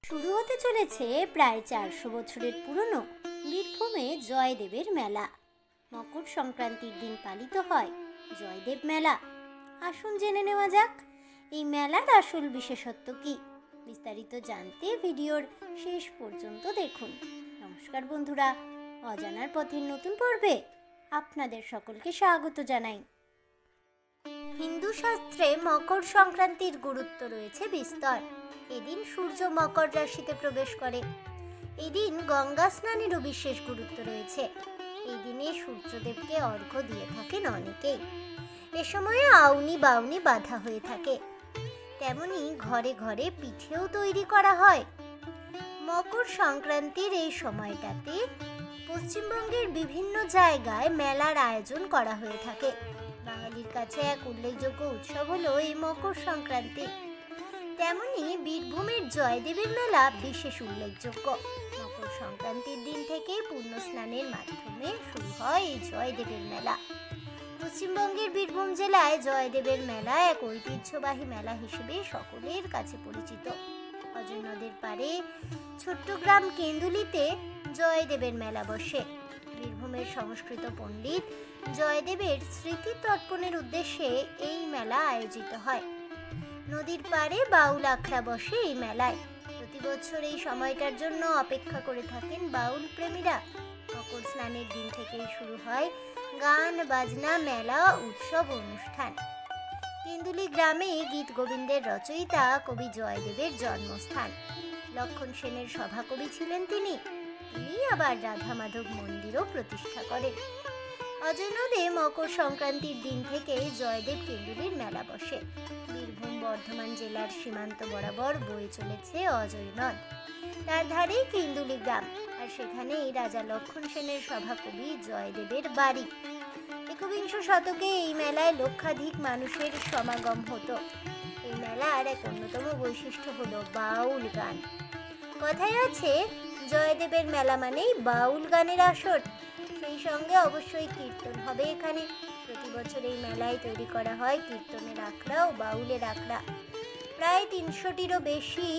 শুরু হতে চলেছে প্রায় 400 বছরের পুরনো বীরভূমে জয়দেবের মেলা। মকর সংক্রান্তির দিন পালিত হয় জয়দেব মেলা। আসুন জেনে নেওয়া যাক এই মেলার আসল বিশেষত্ব কি। বিস্তারিত জানতে ভিডিওর শেষ পর্যন্ত দেখুন। নমস্কার বন্ধুরা, অজানার পথের নতুন পর্বে আপনাদের সকলকে স্বাগত জানাই। হিন্দু শাস্ত্রে মকর সংক্রান্তির গুরুত্ব রয়েছে বিস্তর। এদিন সূর্য মকর রাশিতে প্রবেশ করে। এদিন গঙ্গা স্নানেরও বিশেষ গুরুত্ব রয়েছে। এই দিনে সূর্যদেবকে অর্ঘ্য দিয়ে থাকেন অনেকেই। এ সময়ে আউনি বাউনি বাঁধা হয়ে থাকে। তেমনি ঘরে ঘরে পিঠেও তৈরি করা হয়। মকর সংক্রান্তির এই সময়টাতে পশ্চিমবঙ্গের বিভিন্ন জায়গায় মেলার আয়োজন করা হয়ে থাকে। বাঙালির কাছে এক উল্লেখযোগ্য উৎসব হলো এই মকর সংক্রান্তি। তেমনি বীরভূমের জয়দেবের মেলা বিশেষ উল্লেখযোগ্য। মকর সংক্রান্তির দিন থেকেই পুণ্য স্নানের মাধ্যমে শুরু হয় এই জয়দেবের মেলা। পশ্চিমবঙ্গের বীরভূম জেলায় জয়দেবের মেলা এক ঐতিহ্যবাহী মেলা হিসেবে সকলের কাছে পরিচিত। অজয় নদের পাড়ে ছোট্ট গ্রাম কেন্দুলিতে জয়দেবের মেলা বসে। বীরভূমের সংস্কৃত পণ্ডিত জয়দেবের স্মৃতি তর্পণের উদ্দেশ্যে এই মেলা আয়োজিত হয়। নদীর পাড়ে বাউল আখড়া বসে এই মেলায়। প্রতি বছর এই সময়টার জন্য অপেক্ষা করে থাকেন বাউল প্রেমীরা। মকর স্নানের দিন থেকেই শুরু হয় গান বাজনা, মেলা, উৎসব অনুষ্ঠান। কেন্দুলি গ্রামে গীত গোবিন্দের রচয়িতা কবি জয়দেবের জন্মস্থান। লক্ষণ সেনের সভাকবি ছিলেন তিনি আবার রাধা মাধব মন্দিরও প্রতিষ্ঠা করেন। অজয় নদে মকর সংক্রান্তির দিন থেকে জয়দেব কেন্দুলির মেলা বসে। বীরভূম বর্ধমান জেলার সীমান্ত বরাবর বয়ে চলেছে অজয় নদ। তার ধারেই কেন্দুলি গ্রাম, আর সেখানেই রাজা লক্ষণ সেনের সভাকবি জয়দেবের বাড়ি। একবিংশ শতকে এই মেলায় লক্ষাধিক মানুষের সমাগম হতো। এই মেলার এক অন্যতম বৈশিষ্ট্য হলো বাউল গান। কথায় আছে, জয়দেবের মেলা মানেই বাউল গানের আসর। সেই সঙ্গে অবশ্যই কীর্তন হবে এখানে। প্রতি বছর এই মেলায় তৈরি করা হয় কীর্তনের আখড়া ও বাউলের আখড়া। প্রায় 300টিরও বেশি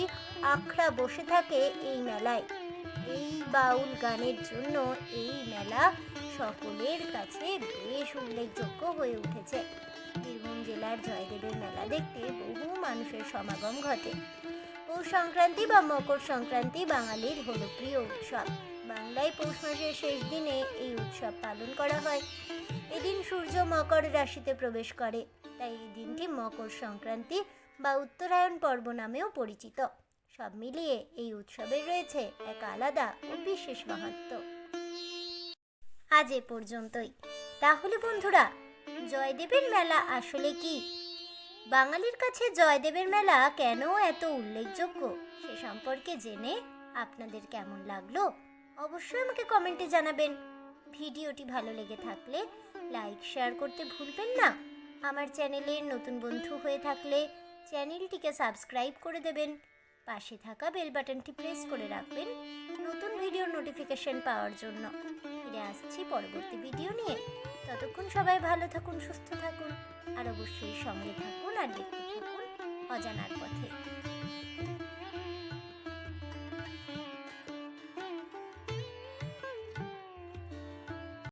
আখড়া বসে থাকে এই মেলায়। এই বাউল গানের জন্য এই মেলা সকলের কাছে বেশ উল্লেখযোগ্য হয়ে উঠেছে। বীরভূম জেলার জয়দেবের মেলা দেখতে বহু মানুষের সমাগম ঘটে। পৌষ সংক্রান্তি বা মকর সংক্রান্তি বাঙালির হলো প্রিয় উৎসব। বাংলায় পৌষ মাসের শেষ দিনে এই উৎসব পালন করা হয়। এদিন সূর্য মকর রাশিতে প্রবেশ করে, তাই এই দিনটি মকর সংক্রান্তি বা উত্তরায়ণ পর্ব নামেও পরিচিত। সব মিলিয়ে এই উৎসবের রয়েছে এক আলাদা ও বিশেষ মাহাত্ম্য। আজ এ পর্যন্তই। তাহলে বন্ধুরা, জয়দেবের মেলা আসলে কি? বাঙালির কাছে জয়দেবের মেলা কেন এত উল্লেখযোগ্য সে সম্পর্কে জেনে আপনাদের কেমন লাগলো অবশ্যই আমাকে কমেন্টে জানাবেন। ভিডিওটি ভালো লেগে থাকলে লাইক শেয়ার করতে ভুলবেন না। আমার চ্যানেলের নতুন বন্ধু হয়ে থাকলে চ্যানেলটিকে সাবস্ক্রাইব করে দেবেন। পাশে থাকা বেল বাটনটি প্রেস করে রাখবেন নতুন ভিডিওর নোটিফিকেশন পাওয়ার জন্য। ফিরে আসছি পরবর্তী ভিডিও নিয়ে। ততক্ষণ সবাই ভালো থাকুন, সুস্থ থাকুন, আর অবশ্যই সঙ্গে থাকুন আর দেখতে থাকুন অজানার পথে।